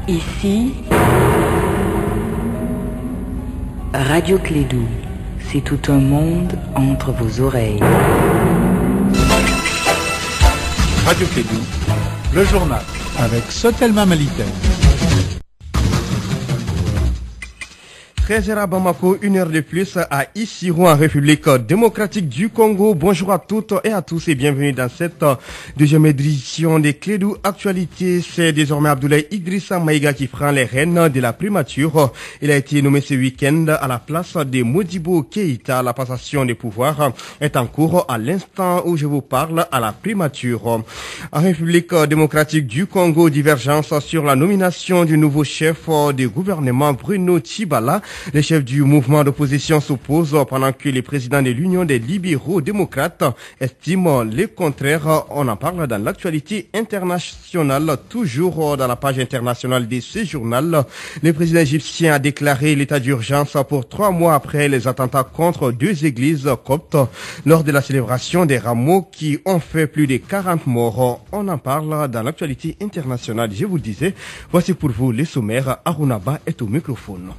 Ici, Radio Clédou, c'est tout un monde entre vos oreilles. Radio Clédou, le journal, avec Sotelma Malitel. 13h à Bamako, 1 heure de plus à Issirou en République démocratique du Congo. Bonjour à toutes et à tous et bienvenue dans cette deuxième édition des Clédou Actualité. C'est désormais Abdoulaye Idrissa Maïga qui prend les rênes de la primature. Il a été nommé ce week-end à la place de Modibo Keïta. La passation des pouvoirs est en cours à l'instant où je vous parle à la primature. En République démocratique du Congo, divergence sur la nomination du nouveau chef du gouvernement Bruno Tshibala. Les chefs du mouvement d'opposition s'opposent pendant que les présidents de l'Union des libéraux démocrates estiment le contraire. On en parle dans l'actualité internationale, toujours dans la page internationale de ce journal. Le président égyptien a déclaré l'état d'urgence pour 3 mois après les attentats contre 2 églises coptes lors de la célébration des rameaux qui ont fait plus de 40 morts. On en parle dans l'actualité internationale. Je vous le disais, voici pour vous les sommaires. Arunaba est au microphone.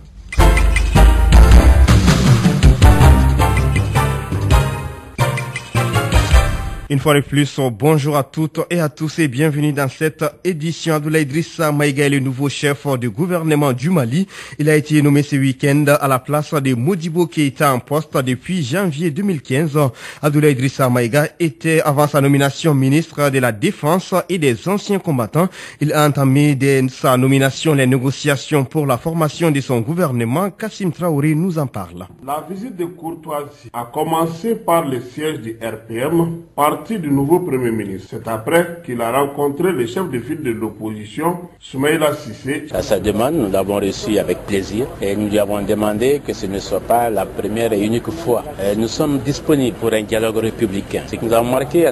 Une fois de plus, bonjour à toutes et à tous et bienvenue dans cette édition. Abdoulaye Idrissa Maïga est le nouveau chef du gouvernement du Mali. Il a été nommé ce week-end à la place de Modibo Keïta en poste depuis janvier 2015. Abdoulaye Idrissa Maïga était avant sa nomination ministre de la Défense et des anciens combattants. Il a entamé dès sa nomination les négociations pour la formation de son gouvernement. Kassim Traoré nous en parle. La visite de courtoisie a commencé par le siège du RPM, parti du nouveau Premier ministre. C'est après qu'il a rencontré le chef de file de l'opposition, Soumaïla Cissé. À sa demande, nous l'avons reçu avec plaisir et nous lui avons demandé que ce ne soit pas la première et unique fois. Nous sommes disponibles pour un dialogue républicain. C'est que nous avons marqué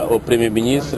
au Premier ministre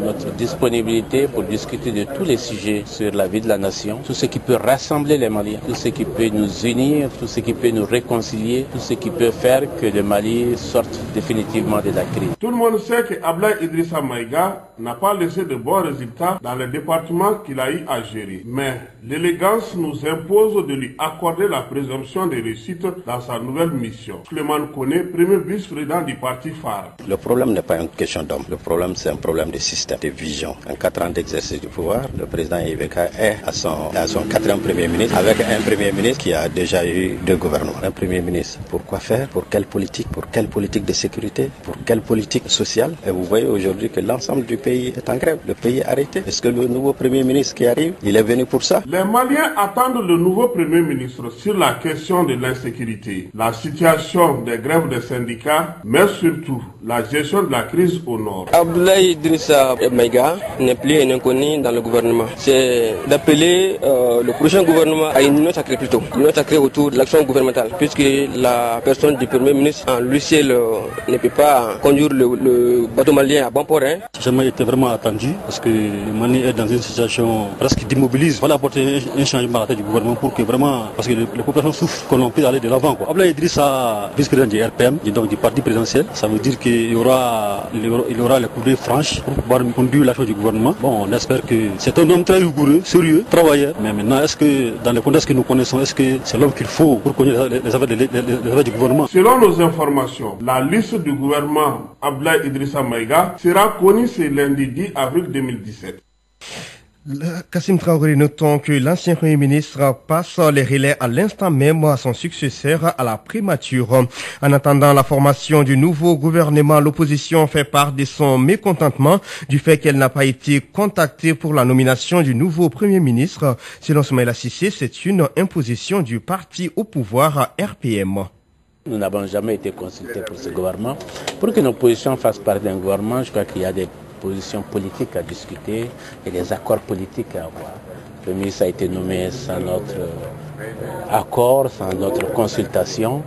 notre disponibilité pour discuter de tous les sujets sur la vie de la nation, tout ce qui peut rassembler les Maliens, tout ce qui peut nous unir, tout ce qui peut nous réconcilier, tout ce qui peut faire que le Mali sorte définitivement de la crise. Tout le monde sait que Abdoulaye Idrissa Maïga n'a pas laissé de bons résultats dans les départements qu'il a eu à gérer. Mais l'élégance nous impose de lui accorder la présomption de réussite dans sa nouvelle mission. Souleymane Koné, premier vice-président du parti phare. Le problème n'est pas une question d'homme. Le problème, c'est un problème de système, de vision. En 4 ans d'exercice du pouvoir, le président Ibeka est à son 4e premier ministre, avec un premier ministre qui a déjà eu 2 gouvernements. Un premier ministre, pourquoi faire? Pour quelle politique? Pour quelle politique de sécurité? Pour quelle politique sociale? Et vous voyez aujourd'hui que l'ensemble du pays est en grève. Le pays est arrêté. Est-ce que le nouveau Premier ministre qui arrive, il est venu pour ça? Les Maliens attendent le nouveau Premier ministre sur la question de l'insécurité, la situation des grèves des syndicats, mais surtout la gestion de la crise au nord. Abdoulaye Idrissa Maïga n'est plus un inconnu dans le gouvernement. C'est d'appeler le prochain gouvernement à une union sacrée plutôt. Une union sacrée autour de l'action gouvernementale, puisque la personne du Premier ministre en lui seul ne peut pas conduire le bateau malien à bon port. Ça n'a jamais été vraiment attendu parce que le Mali est dans une situation presque d'immobilisme. Il fallait apporter un changement à la tête du gouvernement pour que vraiment, parce que les populations souffrent, qu'on puisse aller de l'avant. Abdoulaye Idrissa, vice-président du RPM, donc du parti présidentiel, ça veut dire qu'il y aura les coudées franches pour pouvoir conduire l'action du gouvernement. Bon, on espère que c'est un homme très rigoureux, sérieux, travailleur. Mais maintenant, est-ce que dans les contextes que nous connaissons, est-ce que c'est l'homme qu'il faut pour connaître les affaires du gouvernement? Selon nos informations, la liste du gouvernement Abdoulaye Idrissa Maïga sera connue ce lundi 10 avril 2017. Kassim Traoré, notons que l'ancien Premier ministre passe les relais à l'instant même à son successeur à la primature. En attendant la formation du nouveau gouvernement, l'opposition fait part de son mécontentement du fait qu'elle n'a pas été contactée pour la nomination du nouveau Premier ministre. Selon Soumaïla Cissé, c'est une imposition du parti au pouvoir RPM. Nous n'avons jamais été consultés pour ce gouvernement. Pour que nos positions fassent partie d'un gouvernement, je crois qu'il y a des positions politiques à discuter et des accords politiques à avoir. Le ministre a été nommé sans notre accord, sans notre consultation.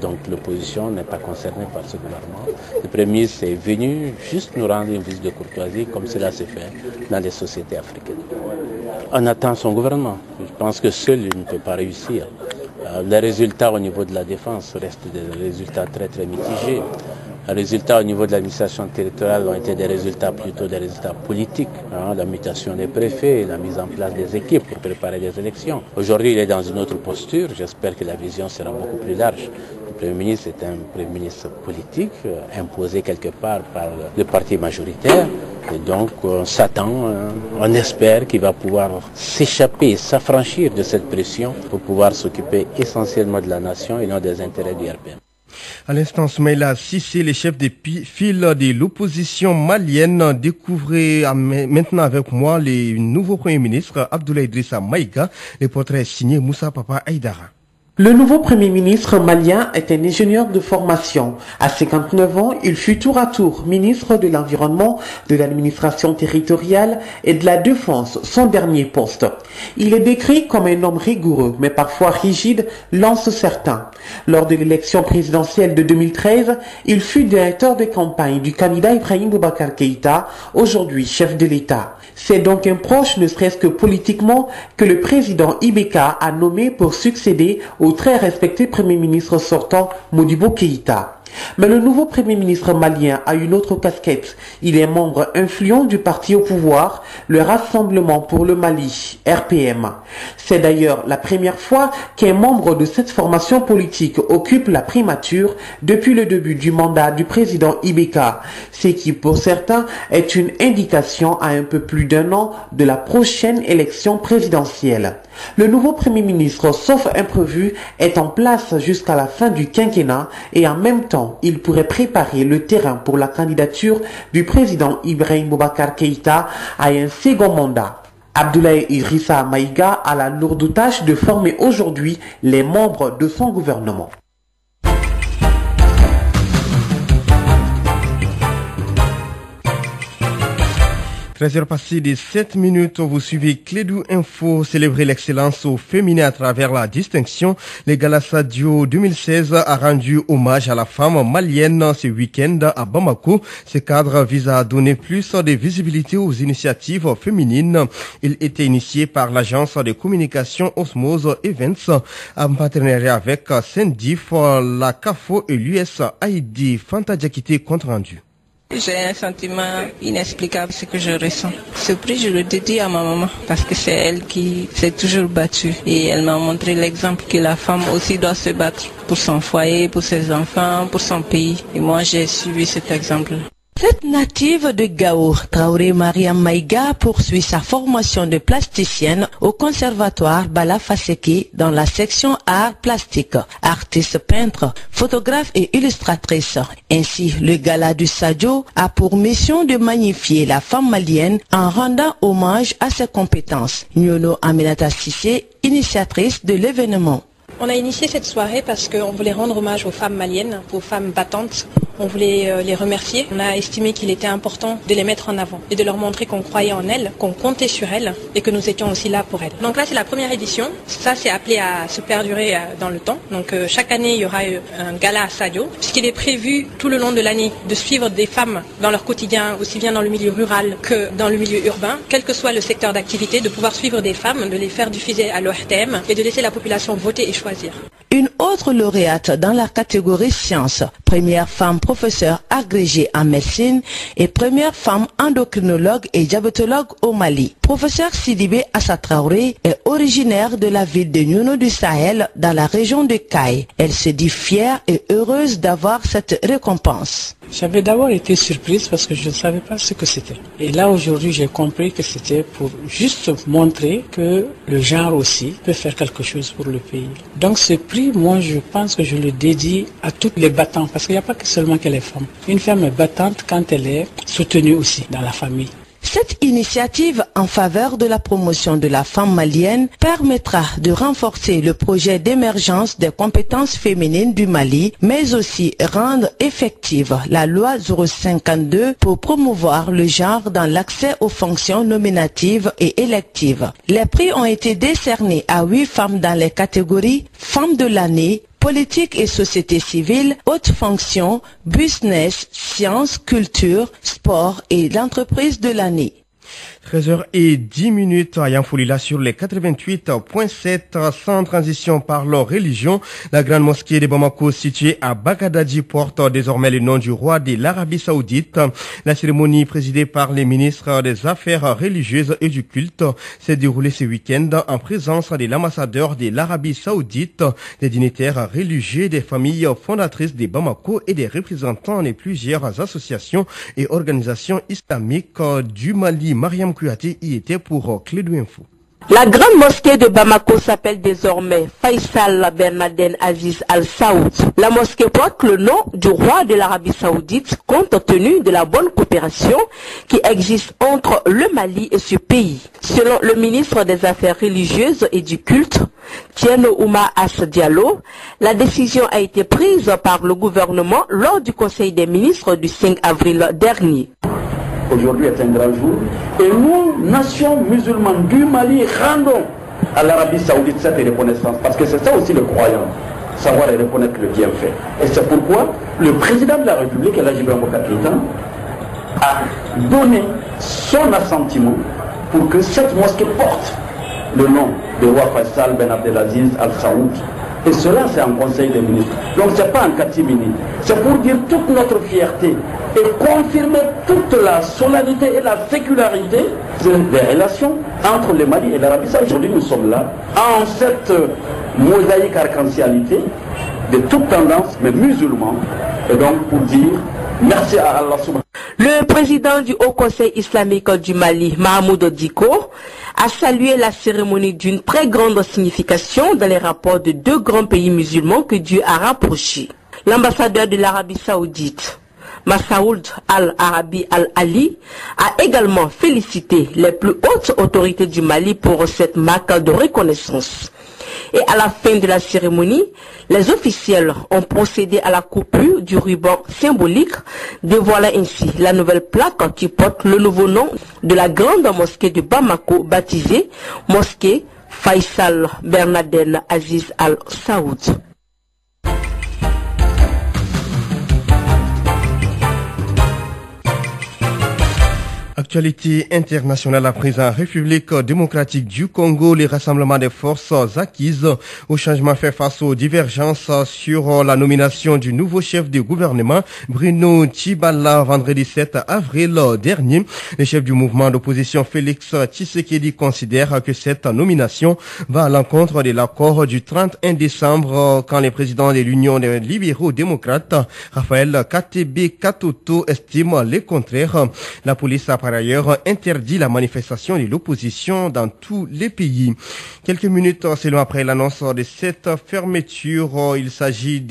Donc l'opposition n'est pas concernée par ce gouvernement. Le Premier ministre est venu juste nous rendre une visite de courtoisie comme cela se fait dans les sociétés africaines. On attend son gouvernement. Je pense que seul il ne peut pas réussir. Les résultats au niveau de la défense restent des résultats très très mitigés. Les résultats au niveau de l'administration territoriale ont été des résultats plutôt des résultats politiques, la mutation des préfets, la mise en place des équipes pour préparer des élections. Aujourd'hui, il est dans une autre posture. J'espère que la vision sera beaucoup plus large. Le Premier ministre est un Premier ministre politique, imposé quelque part par le parti majoritaire. Et donc, on s'attend, on espère qu'il va pouvoir s'échapper, s'affranchir de cette pression pour pouvoir s'occuper essentiellement de la nation et non des intérêts du RPM. À l'instant, Soumaïla Cissé, le chef des files de l'opposition malienne, découvrez maintenant avec moi le nouveau Premier ministre Abdoulaye Idrissa Maïga. Le portrait est signé Moussa Papa Aïdara. Le nouveau Premier ministre malien est un ingénieur de formation. À 59 ans, il fut tour à tour ministre de l'Environnement, de l'administration territoriale et de la Défense, son dernier poste. Il est décrit comme un homme rigoureux, mais parfois rigide, lance certains. Lors de l'élection présidentielle de 2013, il fut directeur de campagne du candidat Ibrahim Boubacar Keïta, aujourd'hui chef de l'État. C'est donc un proche, ne serait-ce que politiquement, que le président Ibeka a nommé pour succéder au très respecté Premier ministre sortant Modibo Keïta. Mais le nouveau Premier ministre malien a une autre casquette. Il est membre influent du parti au pouvoir, le Rassemblement pour le Mali, RPM. C'est d'ailleurs la première fois qu'un membre de cette formation politique occupe la primature depuis le début du mandat du président Ibeka, ce qui pour certains est une indication à un peu plus d'un an de la prochaine élection présidentielle. Le nouveau Premier ministre, sauf imprévu, est en place jusqu'à la fin du quinquennat et en même temps, il pourrait préparer le terrain pour la candidature du président Ibrahim Boubacar Keïta à un second mandat. Abdoulaye Idrissa Maïga a la lourde tâche de former aujourd'hui les membres de son gouvernement. 13h passées de 7 minutes, vous suivez Clédou Info, célébrer l'excellence au féminin à travers la distinction. Le Gala Sadio 2016 a rendu hommage à la femme malienne ce week-end à Bamako. Ce cadre vise à donner plus de visibilité aux initiatives féminines. Il était initié par l'agence de communication Osmose Events en partenariat avec Sendif, la CAFO et l'USAID. Fanta Diakité compte rendu. J'ai un sentiment inexplicable, ce que je ressens. Ce prix, je le dédie à ma maman parce que c'est elle qui s'est toujours battue et elle m'a montré l'exemple que la femme aussi doit se battre pour son foyer, pour ses enfants, pour son pays. Et moi, j'ai suivi cet exemple. Cette native de Gao, Traoré Mariam Maïga, poursuit sa formation de plasticienne au conservatoire Bala Faseki dans la section art plastique. Artiste peintre, photographe et illustratrice. Ainsi, le gala du Sadio a pour mission de magnifier la femme malienne en rendant hommage à ses compétences. Nyono Aminata Sissé, initiatrice de l'événement. On a initié cette soirée parce qu'on voulait rendre hommage aux femmes maliennes, aux femmes battantes. On voulait les remercier. On a estimé qu'il était important de les mettre en avant et de leur montrer qu'on croyait en elles, qu'on comptait sur elles et que nous étions aussi là pour elles. Donc là, c'est la première édition. Ça, c'est appelé à se perdurer dans le temps. Donc chaque année, il y aura un gala à Sadio, puisqu'il est prévu tout le long de l'année de suivre des femmes dans leur quotidien, aussi bien dans le milieu rural que dans le milieu urbain, quel que soit le secteur d'activité, de pouvoir suivre des femmes, de les faire diffuser à l'ORTM et de laisser la population voter et choisir. Une autre lauréate dans la catégorie sciences, première femme professeure agrégée en médecine et première femme endocrinologue et diabétologue au Mali. Professeur Sidibé Assa Traoré est originaire de la ville de Nyono du Sahel dans la région de Kaye. Elle se dit fière et heureuse d'avoir cette récompense. J'avais d'abord été surprise parce que je ne savais pas ce que c'était. Et là aujourd'hui j'ai compris que c'était pour juste montrer que le genre aussi peut faire quelque chose pour le pays. Donc ce prix, moi je pense que je le dédie à toutes les battantes parce qu'il n'y a pas que seulement que les femmes. Une femme est battante quand elle est soutenue aussi dans la famille. Cette initiative en faveur de la promotion de la femme malienne permettra de renforcer le projet d'émergence des compétences féminines du Mali, mais aussi rendre effective la loi 052 pour promouvoir le genre dans l'accès aux fonctions nominatives et électives. Les prix ont été décernés à 8 femmes dans les catégories Femmes de l'année, politique et société civile, haute fonction, business, sciences, culture, sport et l'entreprise de l'année. 13h10 à Yanfolila sur les 88.7 sans transition par leur religion. La grande mosquée de Bamako située à Bagdadi porte désormais le nom du roi de l'Arabie Saoudite. La cérémonie présidée par les ministres des Affaires religieuses et du culte s'est déroulée ce week-end en présence de l'ambassadeur de l'Arabie Saoudite, des dignitaires religieux, des familles fondatrices de Bamako et des représentants de plusieurs associations et organisations islamiques du Mali. Mariam Kouyaté y était pour Clédou Info. La grande mosquée de Bamako s'appelle désormais Faisal Bernadette Aziz Al Saoud. La mosquée porte le nom du roi de l'Arabie Saoudite compte tenu de la bonne coopération qui existe entre le Mali et ce pays. Selon le ministre des Affaires religieuses et du culte, Tieno Ouma As Diallo, la décision a été prise par le gouvernement lors du Conseil des ministres du 5 avril dernier. Aujourd'hui est un grand jour et nous, nation musulmane du Mali, rendons à l'Arabie Saoudite cette reconnaissance parce que c'est ça aussi le croyant, savoir et reconnaître le bienfait. Et c'est pourquoi le président de la République, El Hadji Ibrahima Boubacar, a donné son assentiment pour que cette mosquée porte le nom de roi Faisal Ben Abdelaziz Al Saoud. Et cela, c'est en Conseil des ministres. Donc, ce n'est pas en catimini. C'est pour dire toute notre fierté et confirmer toute la solennité et la sécularité des relations entre le Mali et l'Arabie Saoudite. Aujourd'hui, nous sommes là, en cette mosaïque arc-en-cialité de toute tendance, mais musulmans. Et donc, pour dire merci à Allah subhanahu. Le président du Haut Conseil islamique du Mali, Mahamoud Diko, a salué la cérémonie d'une très grande signification dans les rapports de deux grands pays musulmans que Dieu a rapprochés. L'ambassadeur de l'Arabie Saoudite, Massaoud Al-Arabi Al-Ali, a également félicité les plus hautes autorités du Mali pour cette marque de reconnaissance. Et à la fin de la cérémonie, les officiels ont procédé à la coupure du ruban symbolique, dévoilant ainsi la nouvelle plaque qui porte le nouveau nom de la grande mosquée de Bamako, baptisée Mosquée Faisal Bernadette Aziz Al Saoud. Actualité internationale à présent. République démocratique du Congo, les rassemblements des forces acquises au changement fait face aux divergences sur la nomination du nouveau chef du gouvernement, Bruno Tshibala, vendredi 7 avril dernier. Le chef du mouvement d'opposition, Félix Tshisekedi, considère que cette nomination va à l'encontre de l'accord du 31 décembre quand le président de l'Union des libéraux démocrates, Raphaël Katebe Katoto, estime le contraire. La police a par ailleurs interdit la manifestation de l'opposition dans tous les pays. Quelques minutes seulement après l'annonce de cette fermeture, il s'agit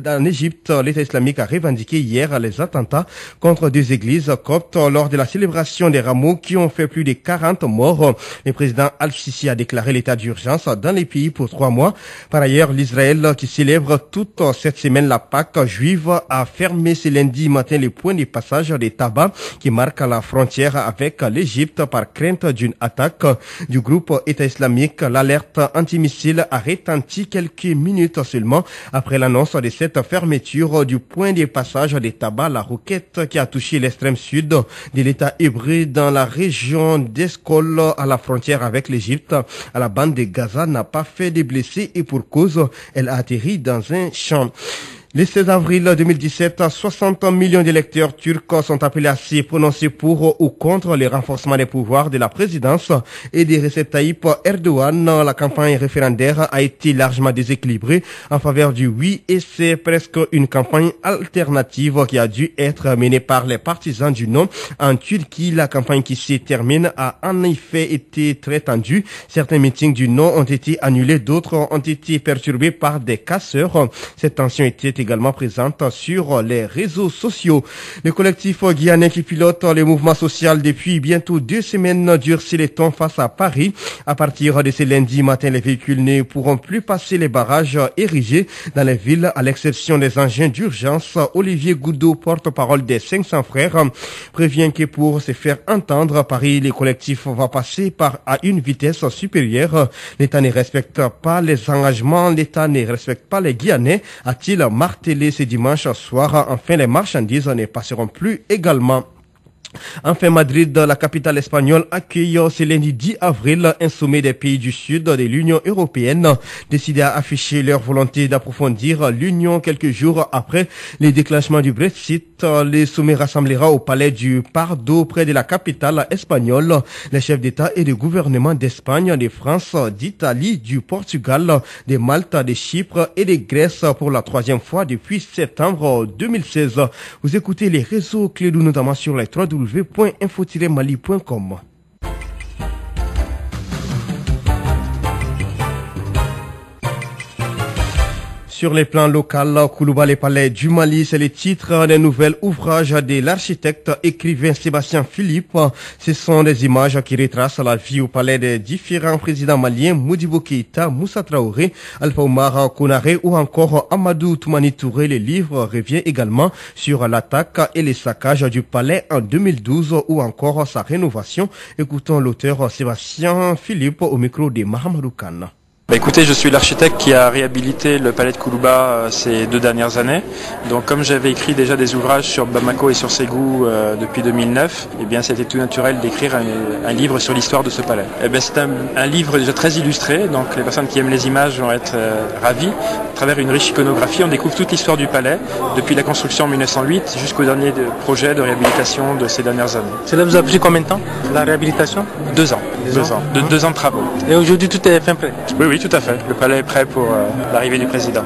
en Égypte, l'État islamique a revendiqué hier les attentats contre deux églises coptes lors de la célébration des rameaux qui ont fait plus de 40 morts. Le président Al-Sisi a déclaré l'état d'urgence dans les pays pour 3 mois. Par ailleurs, l'Israël, qui célèbre toute cette semaine la Pâque juive, a fermé ce lundi matin les points de passage des tabacs qui marquent la frontière avec l'Égypte par crainte d'une attaque du groupe État islamique. L'alerte antimissile a retenti quelques minutes seulement après l'annonce de cette fermeture du point de passage des tabacs. La roquette qui a touché l'extrême sud de l'État hébreu dans la région d'Escol à la frontière avec l'Égypte à la bande de Gaza n'a pas fait de blessés et pour cause, elle a atterri dans un champ. Le 16 avril 2017, 60 millions d'électeurs turcs sont appelés à se prononcer pour ou contre le renforcement des pouvoirs de la présidence et de Recep Tayyip Erdogan. La campagne référendaire a été largement déséquilibrée en faveur du oui et c'est presque une campagne alternative qui a dû être menée par les partisans du non. En Turquie, la campagne qui se termine a en effet été très tendue. Certains meetings du non ont été annulés, d'autres ont été perturbés par des casseurs. Cette tension était également présente sur les réseaux sociaux. Le collectif guyanais qui pilote le mouvement social depuis bientôt 2 semaines durcit les tons face à Paris. À partir de ce lundi matin, les véhicules ne pourront plus passer les barrages érigés dans les villes, à l'exception des engins d'urgence. Olivier Goudot, porte-parole des 500 frères, prévient que pour se faire entendre, Paris, les collectifs va passer à une vitesse supérieure. L'État ne respecte pas les engagements, l'État ne respecte pas les Guyanais, a-t-il martelé ce dimanche soir. Enfin, les marchandises ne passeront plus également. Enfin, Madrid, la capitale espagnole, accueille ce lundi 10 avril un sommet des pays du Sud de l'Union européenne, décidé à afficher leur volonté d'approfondir l'Union quelques jours après les déclenchements du Brexit. Le sommet rassemblera au palais du Pardo, près de la capitale espagnole, les chefs d'État et de gouvernement d'Espagne, de France, d'Italie, du Portugal, de Malte, de Chypre et de Grèce pour la 3e fois depuis septembre 2016. Vous écoutez les réseaux Clédou, notamment sur les www.info-mali.com. Sur les plans locaux, Koulouba, les palais du Mali, c'est le titre d'un nouvel ouvrage de l'architecte écrivain Sébastien Philippe. Ce sont des images qui retracent la vie au palais des différents présidents maliens, Modibo Keïta, Moussa Traoré, Alpha Oumar Konaré ou encore Amadou Toumani Touré. Le livre revient également sur l'attaque et les saccages du palais en 2012 ou encore sa rénovation. Écoutons l'auteur Sébastien Philippe au micro de Mahamadou Khan. Écoutez, je suis l'architecte qui a réhabilité le palais de Koulouba ces 2 dernières années. Donc comme j'avais écrit déjà des ouvrages sur Bamako et sur Ségou depuis 2009, eh bien c'était tout naturel d'écrire un livre sur l'histoire de ce palais. Eh bien c'est un livre déjà très illustré, donc les personnes qui aiment les images vont être ravies. À travers une riche iconographie, on découvre toute l'histoire du palais, depuis la construction en 1908 jusqu'au dernier projet de réhabilitation de ces dernières années. Cela vous a pris combien de temps, la réhabilitation? 2 ans. 2 ans. 2 ans de travaux. Et aujourd'hui tout est fin prêt? Oui, tout à fait. Le palais est prêt pour l'arrivée du président.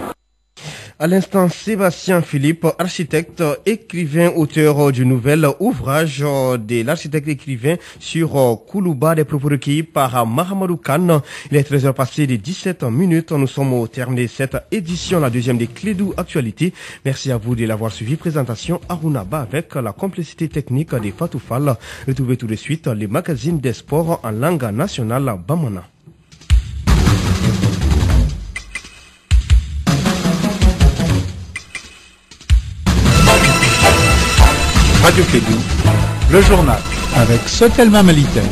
À l'instant, Sébastien Philippe, architecte, écrivain, auteur du nouvel ouvrage de l'architecte écrivain sur Koulouba, des propos recueillis par Mahamadou Khan. Il est 13h passé de 17 minutes. Nous sommes au terme de cette édition, la deuxième des Clédou Actualité. Merci à vous de l'avoir suivi. Présentation Arunaba avec la complicité technique des Fatoufal. Retrouvez tout de suite les magazines des sports en langue nationale Bamana. Radio Clédou, le journal avec Sotelma Malitel.